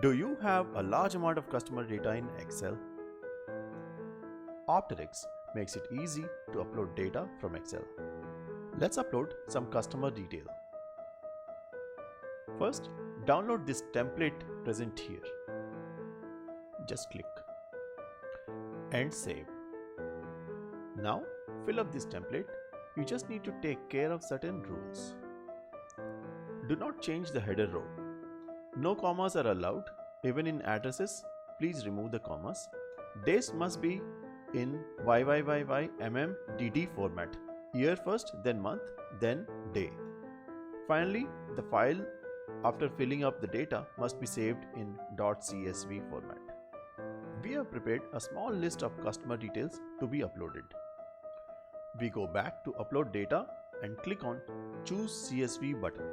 Do you have a large amount of customer data in Excel? OpteriX makes it easy to upload data from Excel. Let's upload some customer detail. First, download this template present here. Just click and save. Now, fill up this template. You just need to take care of certain rules. Do not change the header row. No commas are allowed. Even in addresses, please remove the commas. Dates must be in YYYYMMDD format. Year first, then month, then day. Finally, the file after filling up the data must be saved in .csv format. We have prepared a small list of customer details to be uploaded. We go back to upload data and click on choose CSV button.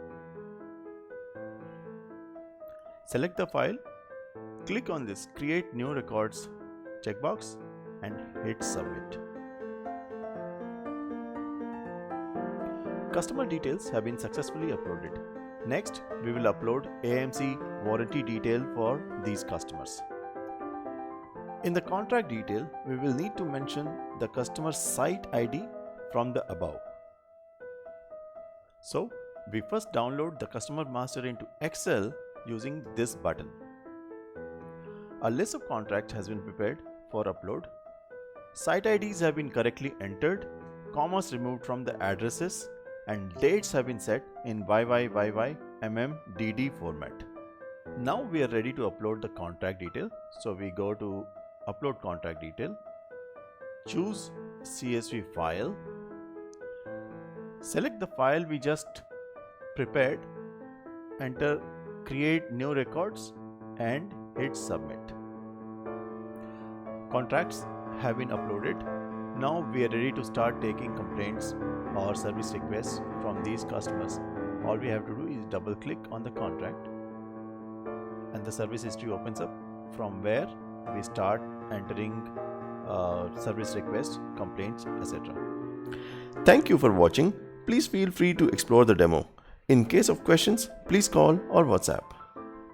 Select the file, click on this create new records checkbox and hit submit. Customer details have been successfully uploaded. Next, we will upload AMC warranty detail for these customers. In the contract detail, we will need to mention the customer site ID from the above. So, we first download the customer master into Excel using this button. A list of contracts has been prepared for upload. Site IDs have been correctly entered, commas removed from the addresses, and dates have been set in YYYYMMDD format. Now we are ready to upload the contract detail. So we go to upload contract detail, choose CSV file, select the file we just prepared, enter create new records and hit submit. Contracts have been uploaded. Now we are ready to start taking complaints or service requests from these customers. All we have to do is double click on the contract and the service history opens up, from where we start entering service requests, complaints, etc. Thank you for watching. Please feel free to explore the demo. In case of questions, please call or WhatsApp.